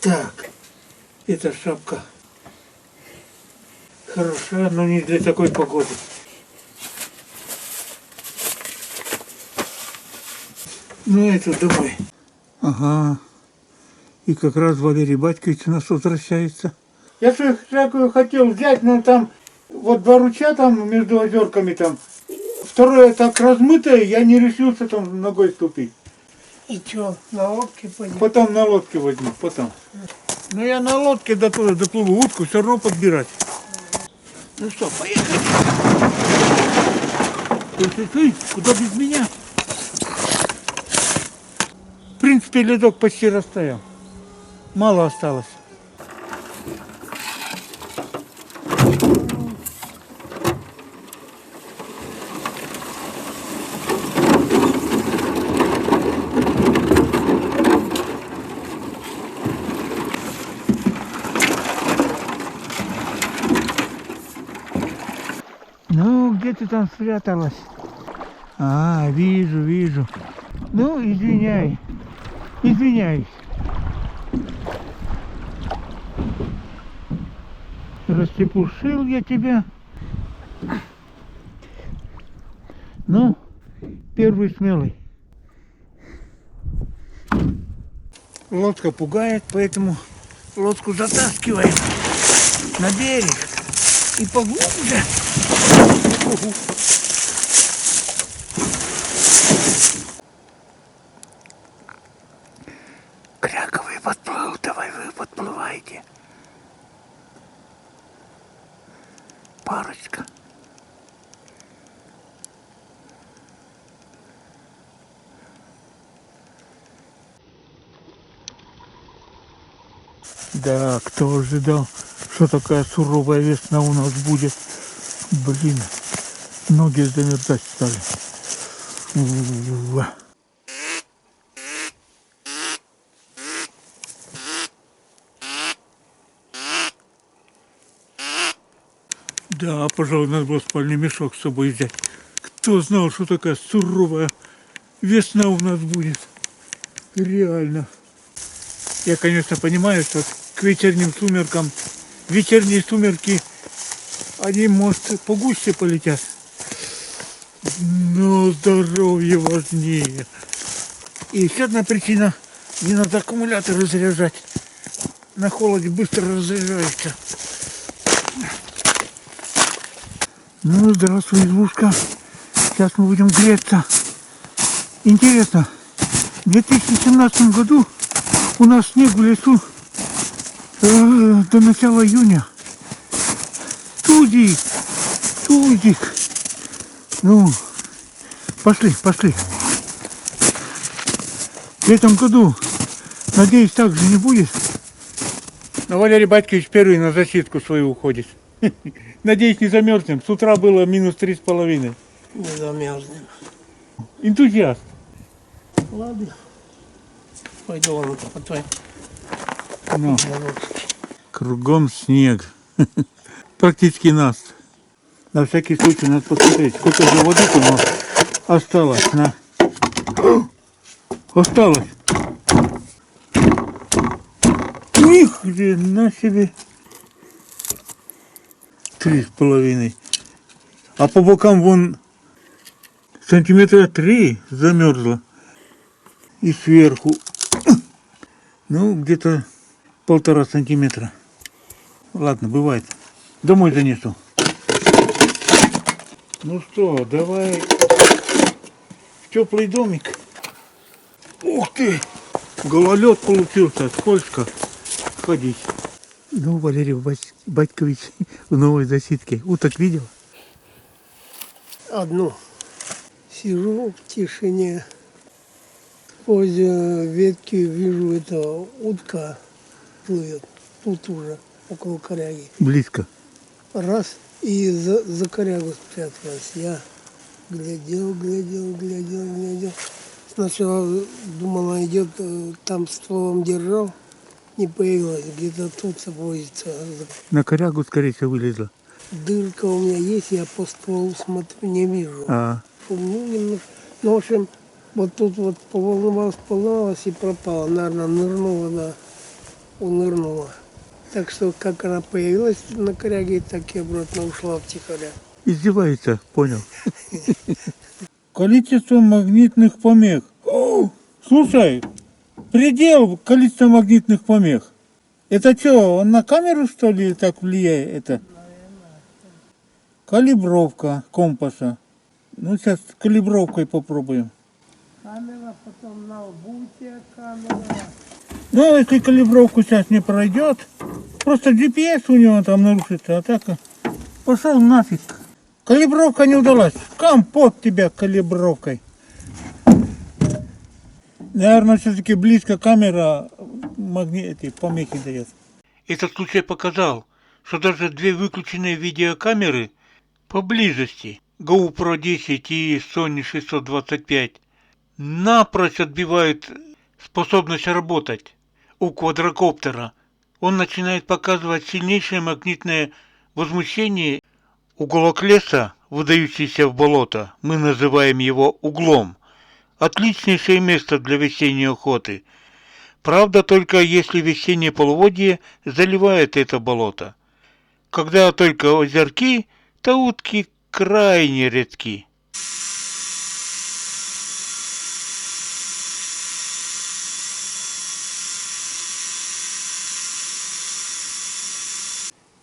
Так, эта шапка хороша, но не для такой погоды. Ну, это домой. Ага. И как раз Валерий Батькович у нас возвращается. Я всякую хотел взять, но там вот 2 ручья там между озерками там. Второе так размытое, я не решился там ногой ступить. И что, на лодке пойдем? Потом на лодке возьму, потом. Ну я на лодке до туда доплыву, утку все равно подбирать. Ну что, поехали. Ты, куда без меня? В принципе, ледок почти растаял. Мало осталось. Ну, где ты там спряталась? А, вижу. Ну, извиняюсь. Растепушил я тебя. Ну, первый смелый. Лодка пугает, поэтому лодку затаскиваем на берег и поглубже. Кряковый подплыл, давай вы подплывайте. Парочка. Да, кто ожидал, что такая суровая весна у нас будет. Блин, ноги замерзать стали. Да, пожалуй, надо было спальный мешок с собой взять. Кто знал, что такая суровая весна у нас будет. Реально. Я, конечно, понимаю, что к вечерним сумеркам, вечерние сумерки, они, может, погуще полетят. Но здоровье важнее. И еще одна причина, не надо аккумуляторы заряжать. На холоде быстро разряжается. Ну, здравствуй, избушка. Сейчас мы будем греться. Интересно, в 2017 году у нас снег в лесу до начала июня. Тудик. Ну, пошли. В этом году, надеюсь, так же не будет. Но Валерий Батькович первый на защитку свою уходит. Надеюсь, не замерзнем. С утра было минус 3,5. Не замерзнем. Энтузиаст. Ладно. Пойду вон по той. Ну, кругом снег. Практически нас. На всякий случай надо посмотреть, сколько же воды у нас осталось. Осталось. Ни хрена себе. 3,5. А по бокам вон сантиметра 3 замерзло. И сверху, ну, где-то 1,5 сантиметра. Ладно, бывает. Домой занесу. Ну что, давай в теплый домик. Ух ты! Гололед получился, скользко ходить. Ну, Валерий Батькович в новой засидке. Уток видел? Одну. Сижу в тишине. Возле ветки вижу, это утка плывет. Тут уже, около коряги. Близко. Раз, и за корягу спряталась. Я глядел. Сначала думал, она идет, там стволом держал, не появилась. Где-то тут возится. На корягу, скорее всего, вылезла. Дырка у меня есть, я по стволу смотрю, не вижу. Ну, немножко. Ну, в общем, вот тут вот поволновалась и пропала. Наверное, нырнула унырнула. Так что, как она появилась на коряге, так и обратно ушла втихаря. Издевается, понял. Количество магнитных помех. О, слушай, предел количества магнитных помех. Это что, он на камеру, что ли, так влияет? Это калибровка компаса. Ну, сейчас калибровкой попробуем. Камера, потом на лбу у тебя камера. Ну, если калибровку сейчас не пройдет, просто GPS у него там нарушится, а так пошел нафиг. Калибровка не удалась. Компот тебя калибровкой. Наверное, все-таки близко камера эти помехи дает. Этот случай показал, что даже две выключенные видеокамеры поблизости GoPro 10 и Sony 625 напрочь отбивают способность работать у квадрокоптера. Он начинает показывать сильнейшее магнитное возмущение. Уголок леса, выдающийся в болото, мы называем его углом. Отличнейшее место для весенней охоты. Правда, только если весеннее половодье заливает это болото. Когда только озерки, то утки крайне редки.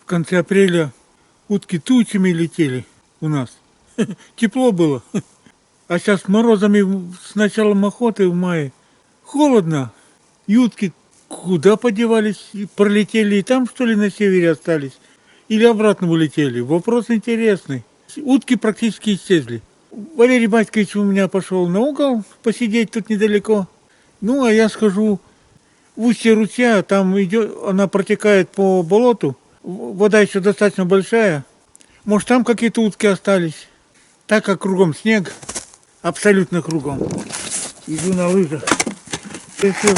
В конце апреля утки тучами летели у нас. Тепло было. А сейчас с морозами с началом охоты в мае холодно. И утки куда подевались? И пролетели и там, что ли, на севере остались? Или обратно улетели? Вопрос интересный. Утки практически исчезли. Валерий Батькович у меня пошел на угол посидеть тут недалеко. Ну, а я схожу в устье ручья, там идет, она протекает по болоту. Вода еще достаточно большая. Может, там какие-то утки остались. Так как кругом снег, абсолютно кругом. Иду на лыжах. Если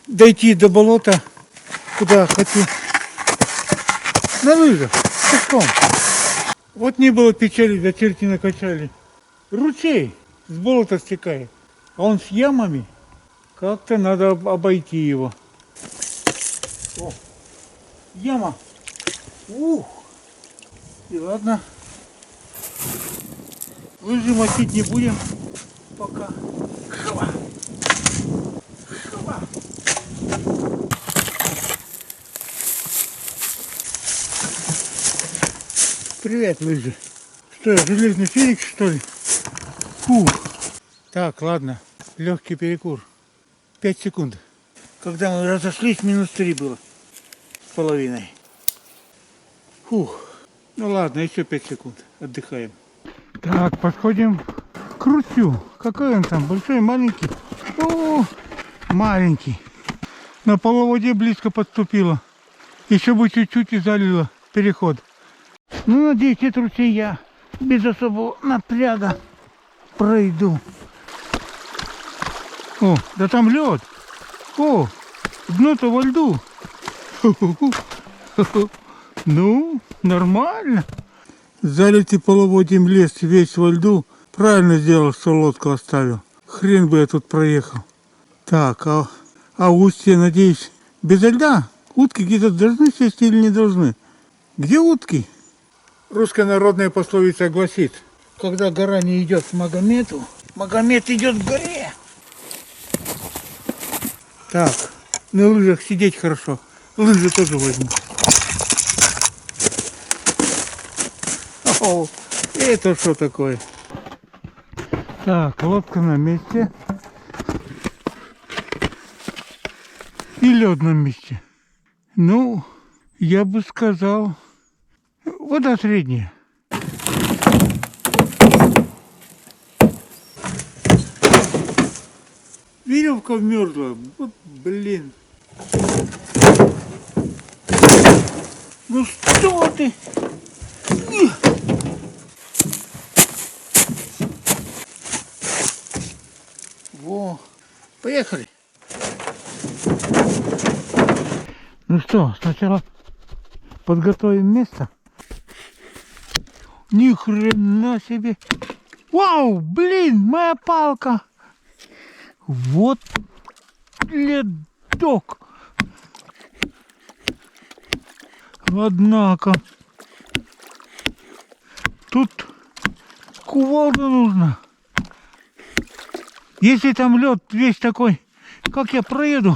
дойти до болота, куда хочу, на лыжах, пешком. Вот не было печали, да черти накачали. Ручей с болота стекает, а он с ямами. Как-то надо обойти его. О, яма. Ух. И ладно. Лыжи мочить не будем пока. Шва. Шва. Привет, лыжи. Что я, железный феникс, что ли? Фух. Так, ладно. Легкий перекур. 5 секунд. Когда мы разошлись, -3 было. С половиной. Фух. Ну ладно, еще 5 секунд. Отдыхаем. Так, подходим к ручью. Какой он там? Большой, маленький? О, маленький. На половодье близко подступило. Еще бы чуть-чуть и залило переход. Ну, надеюсь, этот ручей я без особого напряга пройду. О, да там лед. О, дно-то во льду. Ну, нормально. Залитый половодьем лес весь во льду. Правильно сделал, что лодку оставил. Хрен бы я тут проехал. Так, а устье, надеюсь, без льда? Утки где-то должны сесть или не должны? Где утки? Русская народная пословица гласит, когда гора не идет к Магомету, Магомет идет к горе. Так, на лыжах сидеть хорошо. Лыжи тоже возьму. О, это что такое? Так, лодка на месте. И лед на месте. Ну, я бы сказал, вода средняя. Веревка вмерзла. Вот блин. Ну что ты? Во, поехали. Ну что, сначала подготовим место. Ни хрена себе. Вау, блин, моя палка. Вот ледок. Однако, тут кувалда нужна. Если там лед весь такой, как я проеду?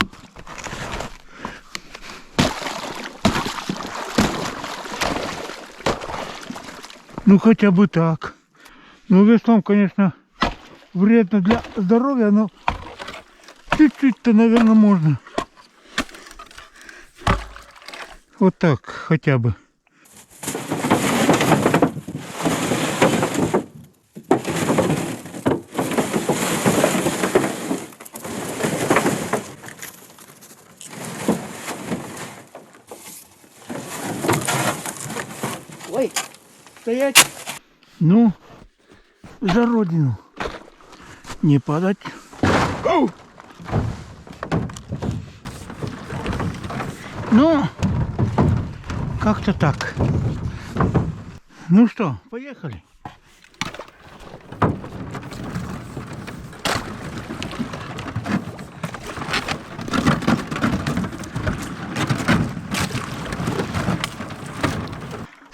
Ну хотя бы так. Ну веслом, конечно, вредно для здоровья, но чуть-чуть-то, наверное, можно. Вот так хотя бы. Ой, стоять. Ну, за родину. Не падать. Оу! Ну, как-то так. Ну что, поехали.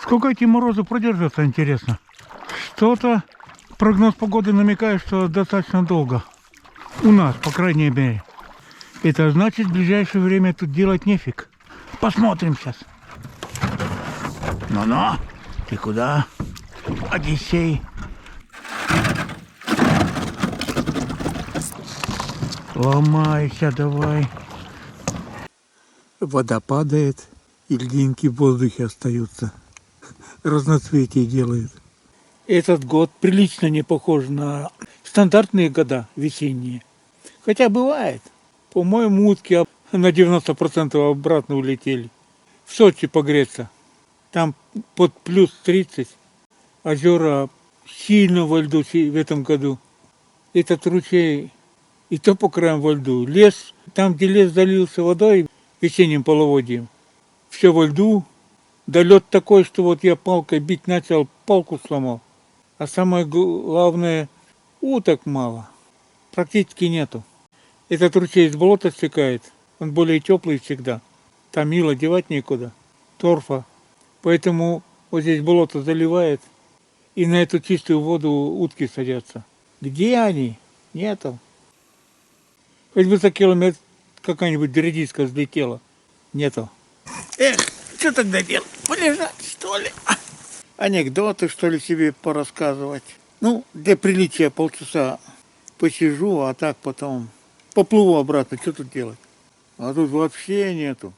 Сколько эти морозы продержатся, интересно? Что-то прогноз погоды намекает, что достаточно долго. У нас, по крайней мере. Это значит, в ближайшее время тут делать нефиг. Посмотрим сейчас. Ну-ну, ты куда, Одиссей? Ломайся давай. Вода падает, и льдинки в воздухе остаются. Разноцветие делают. Этот год прилично не похож на стандартные года весенние. Хотя бывает. По-моему, утки на 90% обратно улетели. В Сочи погреться. Там под плюс 30. Озера сильно во льду в этом году. Этот ручей и то по краям во льду. Лес, там, где лес залился водой весенним половодьем, все во льду. Да лед такой, что вот я палкой бить начал, палку сломал. А самое главное, уток мало. Практически нету. Этот ручей из болота стекает. Он более теплый всегда. Там ила девать некуда. Торфа. Поэтому вот здесь болото заливает. И на эту чистую воду утки садятся. Где они? Нету. Хоть бы за километр какая-нибудь редиска взлетела. Нету. Эх, что тогда делать? Полежать, что ли? Анекдоты, что ли, себе порассказывать. Ну, для приличия полчаса посижу, а так потом поплыву обратно. Что тут делать? А тут вообще нету.